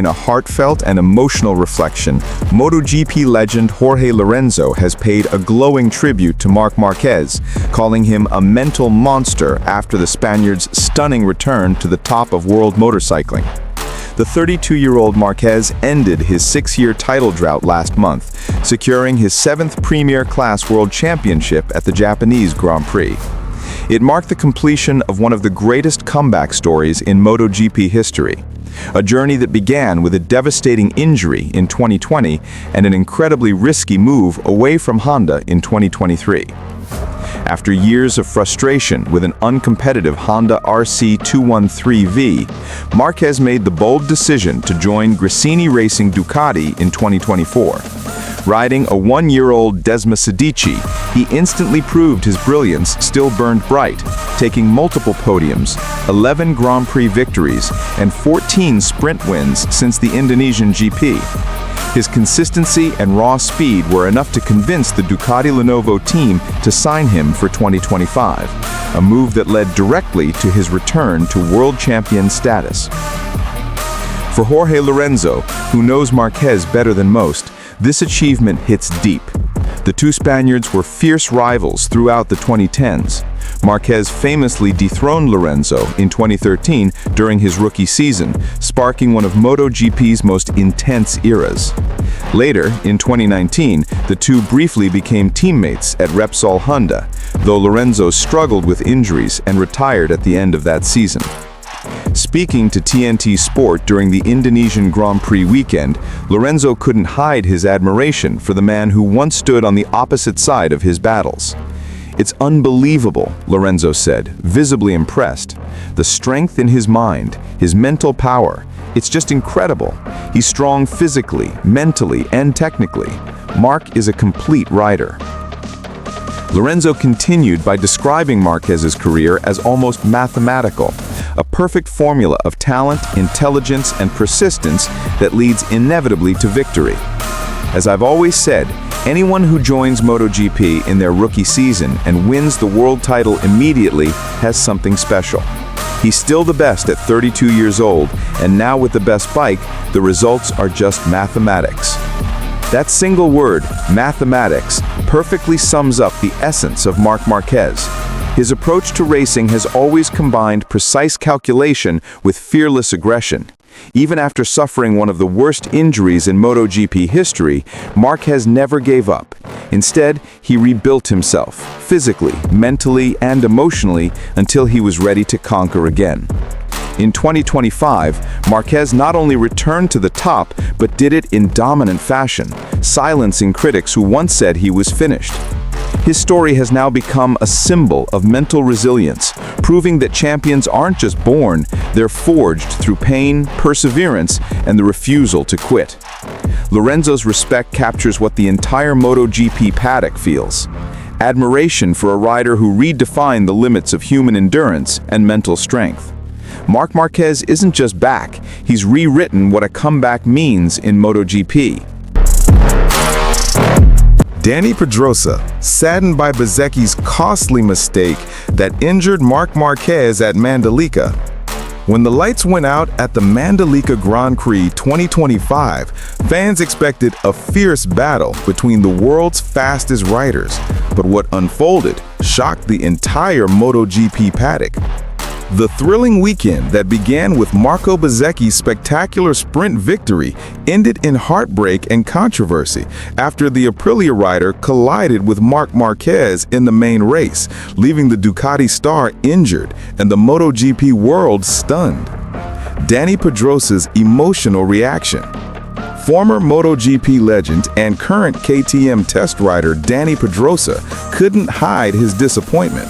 In a heartfelt and emotional reflection, MotoGP legend Jorge Lorenzo has paid a glowing tribute to Marc Marquez, calling him a mental monster after the Spaniard's stunning return to the top of world motorcycling. The 32-year-old Marquez ended his 6-year title drought last month, securing his 7th Premier Class World Championship at the Japanese Grand Prix. It marked the completion of one of the greatest comeback stories in MotoGP history, a journey that began with a devastating injury in 2020 and an incredibly risky move away from Honda in 2023. After years of frustration with an uncompetitive Honda RC213V, Marquez made the bold decision to join Gresini Racing Ducati in 2024. Riding a 1-year-old Desma Sedici, he instantly proved his brilliance still burned bright, taking multiple podiums, 11 Grand Prix victories, and 14 sprint wins since the Indonesian GP. His consistency and raw speed were enough to convince the Ducati Lenovo team to sign him for 2025, a move that led directly to his return to world champion status. For Jorge Lorenzo, who knows Marquez better than most, this achievement hits deep. The two Spaniards were fierce rivals throughout the 2010s. Marquez famously dethroned Lorenzo in 2013 during his rookie season, sparking one of MotoGP's most intense eras. Later, in 2019, the two briefly became teammates at Repsol Honda, though Lorenzo struggled with injuries and retired at the end of that season. Speaking to TNT Sport during the Indonesian Grand Prix weekend, Lorenzo couldn't hide his admiration for the man who once stood on the opposite side of his battles. "It's unbelievable," Lorenzo said, visibly impressed. "The strength in his mind, his mental power, it's just incredible. He's strong physically, mentally, and technically. Marc is a complete rider." Lorenzo continued by describing Marquez's career as almost mathematical, a perfect formula of talent, intelligence, and persistence that leads inevitably to victory. "As I've always said, anyone who joins MotoGP in their rookie season and wins the world title immediately has something special. He's still the best at 32 years old, and now with the best bike, the results are just mathematics." That single word, mathematics, perfectly sums up the essence of Marc Marquez. His approach to racing has always combined precise calculation with fearless aggression. Even after suffering one of the worst injuries in MotoGP history, Marquez never gave up. Instead, he rebuilt himself, physically, mentally, and emotionally, until he was ready to conquer again. In 2025, Marquez not only returned to the top, but did it in dominant fashion, silencing critics who once said he was finished. His story has now become a symbol of mental resilience, proving that champions aren't just born, they're forged through pain, perseverance, and the refusal to quit. Lorenzo's respect captures what the entire MotoGP paddock feels: admiration for a rider who redefined the limits of human endurance and mental strength. Marc Marquez isn't just back, he's rewritten what a comeback means in MotoGP. Dani Pedrosa, saddened by Bezzecchi's costly mistake that injured Marc Marquez at Mandalika. When the lights went out at the Mandalika Grand Prix 2025, fans expected a fierce battle between the world's fastest riders, but what unfolded shocked the entire MotoGP paddock. The thrilling weekend that began with Marco Bezzecchi's spectacular sprint victory ended in heartbreak and controversy after the Aprilia rider collided with Marc Marquez in the main race, leaving the Ducati star injured and the MotoGP world stunned. Dani Pedrosa's emotional reaction. Former MotoGP legend and current KTM test rider Dani Pedrosa couldn't hide his disappointment.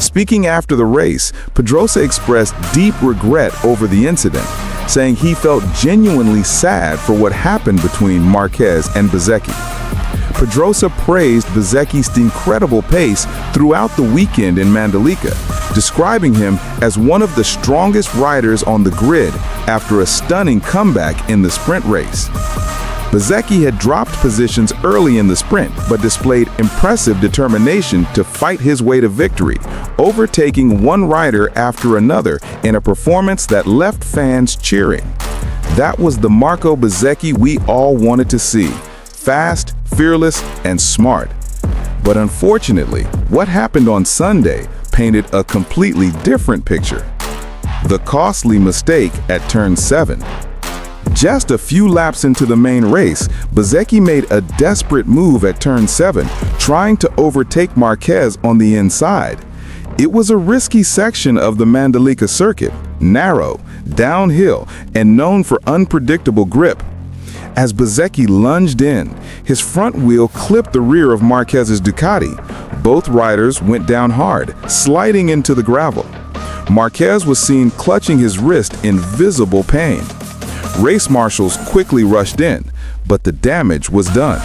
Speaking after the race, Pedrosa expressed deep regret over the incident, saying he felt genuinely sad for what happened between Marquez and Bezzecchi. Pedrosa praised Bezzecchi's incredible pace throughout the weekend in Mandalika, describing him as one of the strongest riders on the grid after a stunning comeback in the sprint race. Bezzecchi had dropped positions early in the sprint, but displayed impressive determination to fight his way to victory, overtaking one rider after another in a performance that left fans cheering. That was the Marco Bezzecchi we all wanted to see. Fast, fearless, and smart. But unfortunately, what happened on Sunday painted a completely different picture. The costly mistake at turn 7. Just a few laps into the main race, Bezzecchi made a desperate move at turn 7, trying to overtake Marquez on the inside. It was a risky section of the Mandalika circuit, narrow, downhill, and known for unpredictable grip. As Bezzecchi lunged in, his front wheel clipped the rear of Marquez's Ducati. Both riders went down hard, sliding into the gravel. Marquez was seen clutching his wrist in visible pain. Race marshals quickly rushed in, but the damage was done.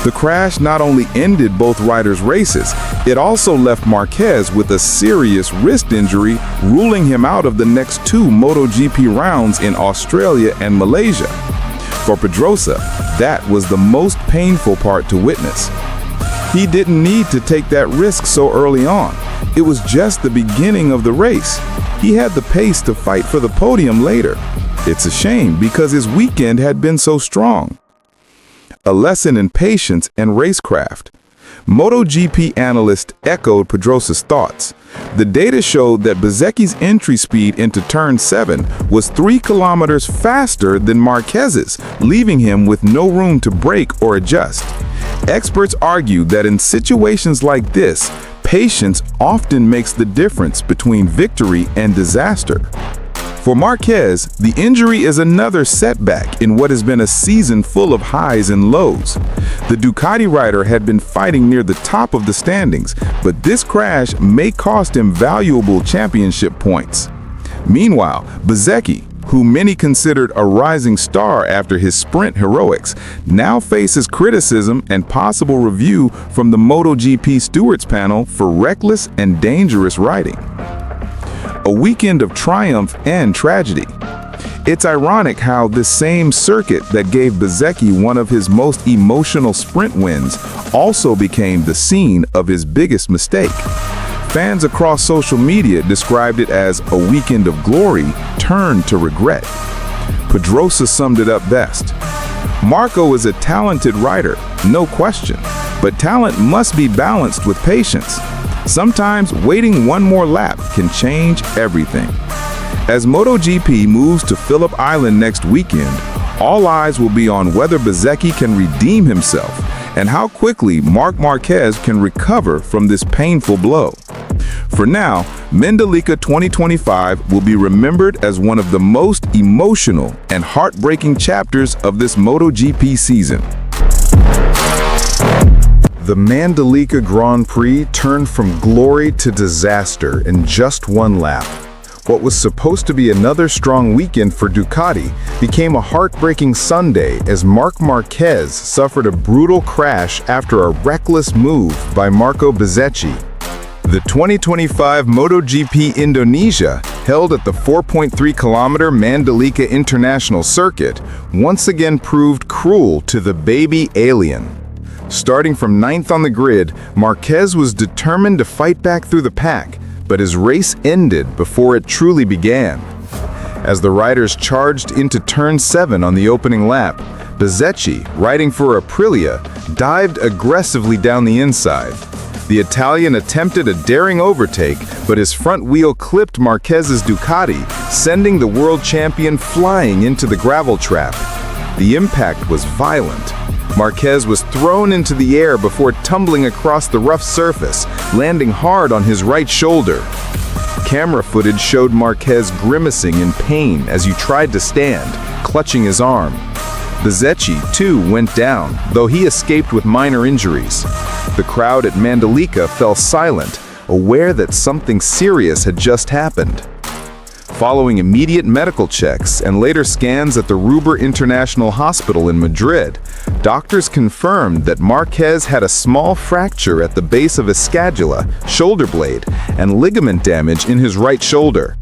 The crash not only ended both riders' races, it also left Marquez with a serious wrist injury, ruling him out of the next 2 MotoGP rounds in Australia and Malaysia. For Pedrosa, that was the most painful part to witness. He didn't need to take that risk so early on. It was just the beginning of the race. He had the pace to fight for the podium later. It's a shame because his weekend had been so strong. A lesson in patience and racecraft. MotoGP analysts echoed Pedrosa's thoughts. The data showed that Bezzecchi's entry speed into turn 7 was 3 kilometers faster than Marquez's, leaving him with no room to brake or adjust. Experts argue that in situations like this, patience often makes the difference between victory and disaster. For Marquez, the injury is another setback in what has been a season full of highs and lows. The Ducati rider had been fighting near the top of the standings, but this crash may cost him valuable championship points. Meanwhile, Bezzecchi, who many considered a rising star after his sprint heroics, now faces criticism and possible review from the MotoGP stewards panel for reckless and dangerous riding. A weekend of triumph and tragedy. It's ironic how this same circuit that gave Bezzecchi one of his most emotional sprint wins also became the scene of his biggest mistake. Fans across social media described it as a weekend of glory turned to regret. Pedrosa summed it up best. Marco is a talented rider, no question, but talent must be balanced with patience. Sometimes waiting one more lap can change everything. As MotoGP moves to Phillip Island next weekend, all eyes will be on whether Bezzecchi can redeem himself and how quickly Marc Marquez can recover from this painful blow. For now, Mandalika 2025 will be remembered as one of the most emotional and heartbreaking chapters of this MotoGP season. The Mandalika Grand Prix turned from glory to disaster in just one lap. What was supposed to be another strong weekend for Ducati became a heartbreaking Sunday as Marc Marquez suffered a brutal crash after a reckless move by Marco Bezzecchi. The 2025 MotoGP Indonesia, held at the 4.3-kilometer Mandalika International Circuit, once again proved cruel to the baby alien. Starting from 9th on the grid, Marquez was determined to fight back through the pack, but his race ended before it truly began. As the riders charged into turn 7 on the opening lap, Bezzecchi, riding for Aprilia, dived aggressively down the inside. The Italian attempted a daring overtake, but his front wheel clipped Marquez's Ducati, sending the world champion flying into the gravel trap. The impact was violent. Marquez was thrown into the air before tumbling across the rough surface, landing hard on his right shoulder. Camera footage showed Marquez grimacing in pain as he tried to stand, clutching his arm. Bezzecchi, too, went down, though he escaped with minor injuries. The crowd at Mandalika fell silent, aware that something serious had just happened. Following immediate medical checks and later scans at the Ruber International Hospital in Madrid, doctors confirmed that Marquez had a small fracture at the base of his scapula, shoulder blade, and ligament damage in his right shoulder.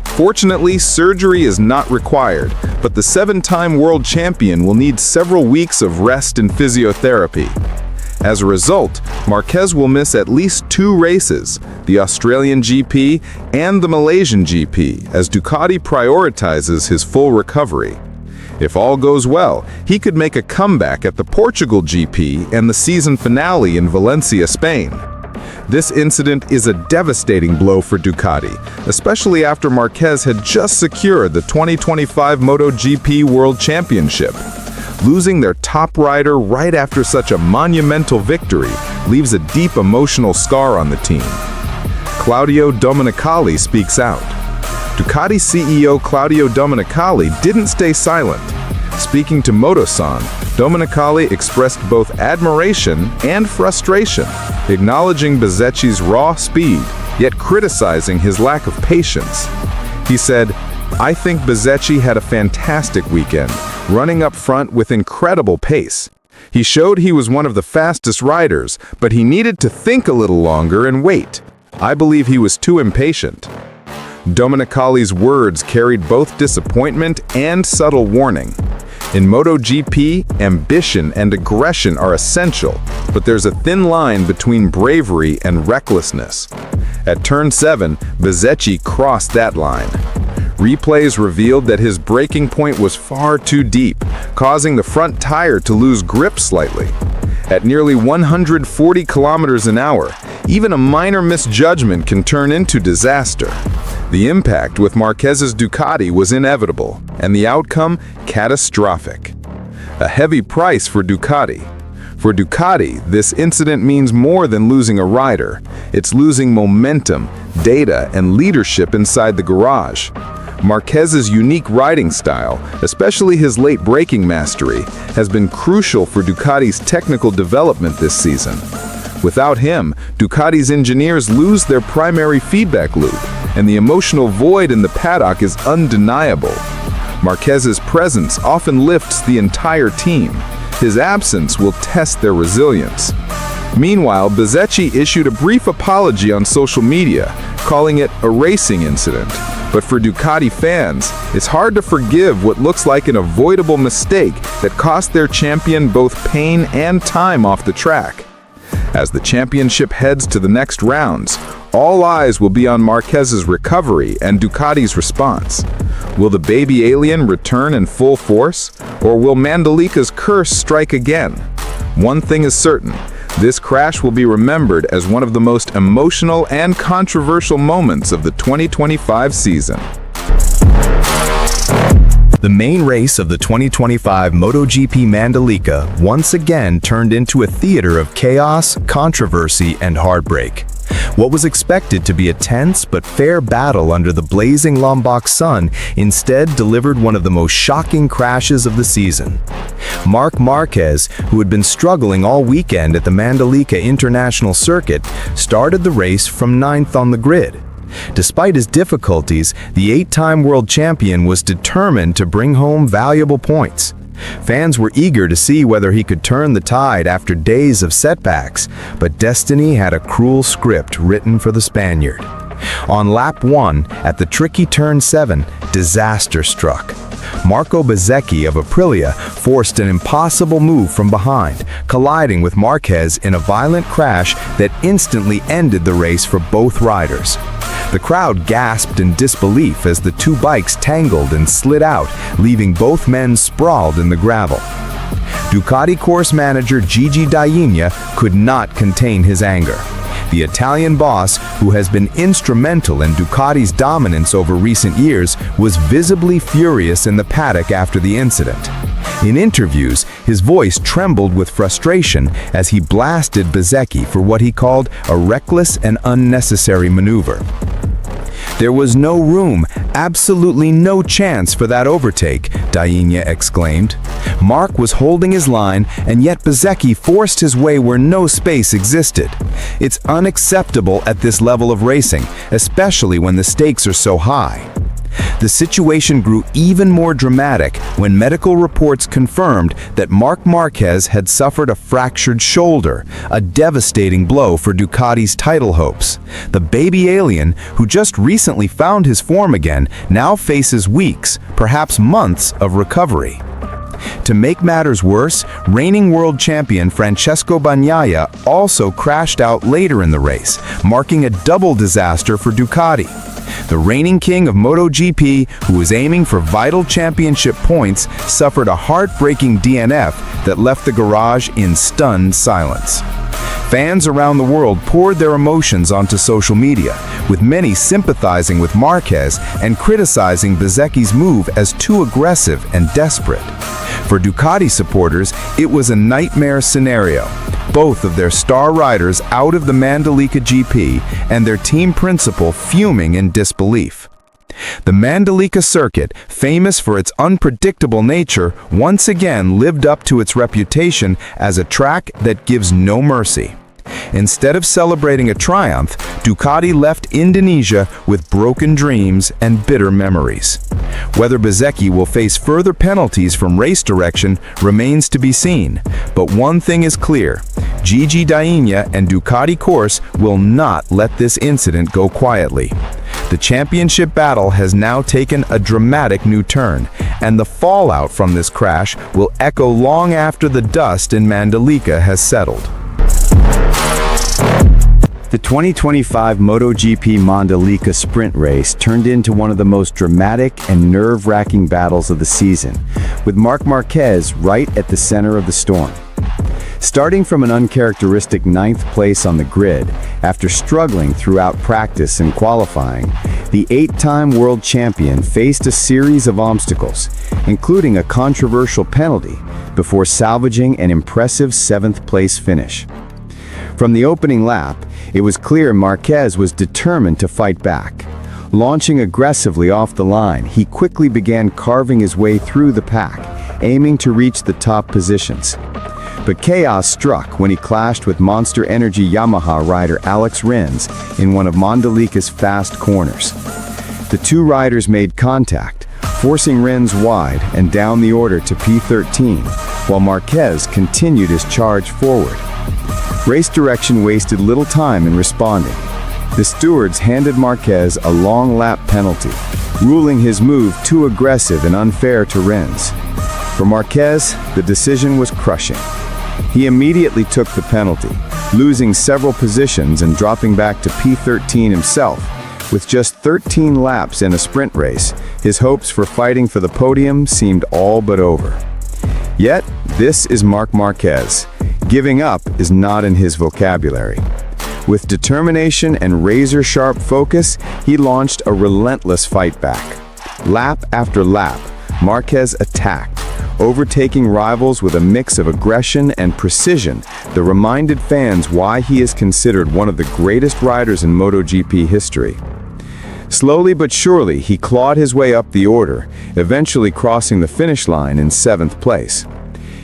Fortunately, surgery is not required, but the 7-time world champion will need several weeks of rest and physiotherapy. As a result, Marquez will miss at least 2 races, the Australian GP and the Malaysian GP, as Ducati prioritizes his full recovery. If all goes well, he could make a comeback at the Portugal GP and the season finale in Valencia, Spain. This incident is a devastating blow for Ducati, especially after Marquez had just secured the 2025 MotoGP World Championship. Losing their top rider right after such a monumental victory leaves a deep emotional scar on the team. Claudio Domenicali speaks out. Ducati CEO Claudio Domenicali didn't stay silent. Speaking to Motosan, Domenicali expressed both admiration and frustration, acknowledging Bezzecchi's raw speed, yet criticizing his lack of patience. He said, "I think Bezzecchi had a fantastic weekend, running up front with incredible pace. He showed he was one of the fastest riders, but he needed to think a little longer and wait. I believe he was too impatient." Domenicali's words carried both disappointment and subtle warning. In MotoGP, ambition and aggression are essential, but there's a thin line between bravery and recklessness. At turn 7, Bezzecchi crossed that line. Replays revealed that his braking point was far too deep, causing the front tire to lose grip slightly. At nearly 140 kilometers an hour, even a minor misjudgment can turn into disaster. The impact with Marquez's Ducati was inevitable, and the outcome catastrophic. A heavy price for Ducati. For Ducati, this incident means more than losing a rider. It's losing momentum, data, and leadership inside the garage. Marquez's unique riding style, especially his late braking mastery, has been crucial for Ducati's technical development this season. Without him, Ducati's engineers lose their primary feedback loop, and the emotional void in the paddock is undeniable. Marquez's presence often lifts the entire team. His absence will test their resilience. Meanwhile, Bezzecchi issued a brief apology on social media, calling it a racing incident. But for Ducati fans, it's hard to forgive what looks like an avoidable mistake that cost their champion both pain and time off the track. As the championship heads to the next rounds, all eyes will be on Marquez's recovery and Ducati's response. Will the baby alien return in full force, or will Mandalika's curse strike again? One thing is certain, this crash will be remembered as one of the most emotional and controversial moments of the 2025 season. The main race of the 2025 MotoGP Mandalika once again turned into a theater of chaos, controversy, and heartbreak. What was expected to be a tense but fair battle under the blazing Lombok sun instead delivered one of the most shocking crashes of the season. Marc Marquez, who had been struggling all weekend at the Mandalika International Circuit, started the race from 9th on the grid. Despite his difficulties, the 8-time world champion was determined to bring home valuable points. Fans were eager to see whether he could turn the tide after days of setbacks, but destiny had a cruel script written for the Spaniard. On lap 1, at the tricky turn 7, disaster struck. Marco Bezzecchi of Aprilia forced an impossible move from behind, colliding with Marquez in a violent crash that instantly ended the race for both riders. The crowd gasped in disbelief as the two bikes tangled and slid out, leaving both men sprawled in the gravel. Ducati course manager Gigi Dall'Igna could not contain his anger. The Italian boss, who has been instrumental in Ducati's dominance over recent years, was visibly furious in the paddock after the incident. In interviews, his voice trembled with frustration as he blasted Bezzecchi for what he called a reckless and unnecessary maneuver. "There was no room, absolutely no chance for that overtake," Dall'Igna exclaimed. Marc was holding his line, and yet Bezzecchi forced his way where no space existed. It's unacceptable at this level of racing, especially when the stakes are so high. The situation grew even more dramatic when medical reports confirmed that Marc Marquez had suffered a fractured shoulder, a devastating blow for Ducati's title hopes. The baby alien, who just recently found his form again, now faces weeks, perhaps months of recovery. To make matters worse, reigning world champion Francesco Bagnaia also crashed out later in the race, marking a double disaster for Ducati. The reigning king of MotoGP, who was aiming for vital championship points, suffered a heartbreaking DNF that left the garage in stunned silence. Fans around the world poured their emotions onto social media, with many sympathizing with Marquez and criticizing Bezzecchi's move as too aggressive and desperate. For Ducati supporters, it was a nightmare scenario. Both of their star riders out of the Mandalika GP and their team principal fuming in disbelief. The Mandalika circuit, famous for its unpredictable nature, once again lived up to its reputation as a track that gives no mercy. Instead of celebrating a triumph, Ducati left Indonesia with broken dreams and bitter memories. Whether Bezzecchi will face further penalties from race direction remains to be seen, but one thing is clear: Gigi Dall'Igna and Ducati Corse will not let this incident go quietly. The championship battle has now taken a dramatic new turn, and the fallout from this crash will echo long after the dust in Mandalika has settled. The 2025 MotoGP Mandalika sprint race turned into one of the most dramatic and nerve-wracking battles of the season, with Marc Marquez right at the center of the storm. Starting from an uncharacteristic 9th place on the grid, after struggling throughout practice and qualifying, the 8-time world champion faced a series of obstacles, including a controversial penalty, before salvaging an impressive 7th place finish. From the opening lap, it was clear Marquez was determined to fight back. Launching aggressively off the line, he quickly began carving his way through the pack, aiming to reach the top positions. But chaos struck when he clashed with Monster Energy Yamaha rider Alex Rins in one of Mandalika's fast corners. The two riders made contact, forcing Rins wide and down the order to P13, while Marquez continued his charge forward. Race direction wasted little time in responding. The stewards handed Marquez a long lap penalty, ruling his move too aggressive and unfair to Rins. For Marquez, the decision was crushing. He immediately took the penalty, losing several positions and dropping back to P13 himself. With just 13 laps in a sprint race, his hopes for fighting for the podium seemed all but over. Yet, this is Marc Marquez. Giving up is not in his vocabulary. With determination and razor-sharp focus, he launched a relentless fight back. Lap after lap, Marquez attacked, overtaking rivals with a mix of aggression and precision that reminded fans why he is considered one of the greatest riders in MotoGP history. Slowly but surely, he clawed his way up the order, eventually crossing the finish line in 7th place.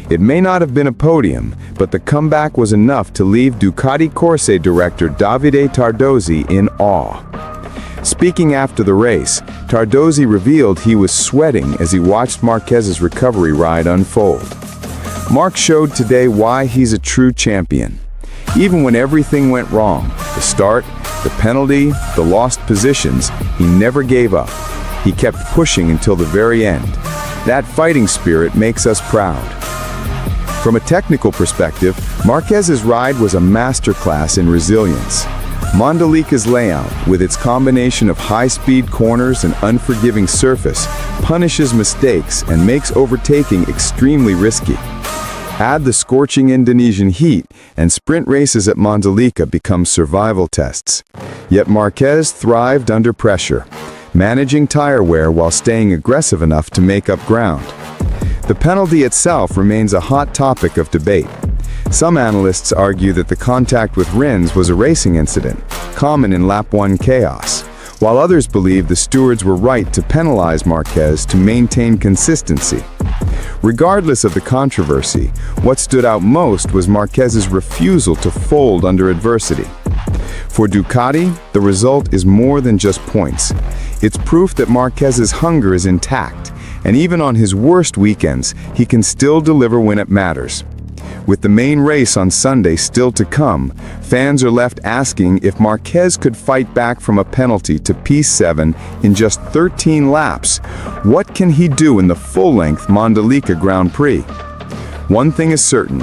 It may not have been a podium, but the comeback was enough to leave Ducati Corse director Davide Tardozzi in awe. Speaking after the race, Tardozzi revealed he was sweating as he watched Marquez's recovery ride unfold. Marc showed today why he's a true champion. Even when everything went wrong, the start, the penalty, the lost positions, he never gave up. He kept pushing until the very end. That fighting spirit makes us proud. From a technical perspective, Marquez's ride was a masterclass in resilience. Mandalika's layout, with its combination of high-speed corners and unforgiving surface, punishes mistakes and makes overtaking extremely risky. Add the scorching Indonesian heat, and sprint races at Mandalika become survival tests. Yet Marquez thrived under pressure, managing tire wear while staying aggressive enough to make up ground. The penalty itself remains a hot topic of debate. Some analysts argue that the contact with Rins was a racing incident, common in Lap 1 chaos, while others believe the stewards were right to penalize Marquez to maintain consistency. Regardless of the controversy, what stood out most was Marquez's refusal to fold under adversity. For Ducati, the result is more than just points. It's proof that Marquez's hunger is intact, and even on his worst weekends, he can still deliver when it matters. With the main race on Sunday still to come, fans are left asking if Marquez could fight back from a penalty to P7 in just 13 laps. What can he do in the full-length Mandalika Grand Prix? One thing is certain,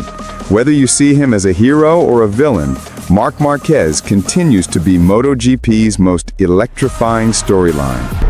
whether you see him as a hero or a villain, Marc Marquez continues to be MotoGP's most electrifying storyline.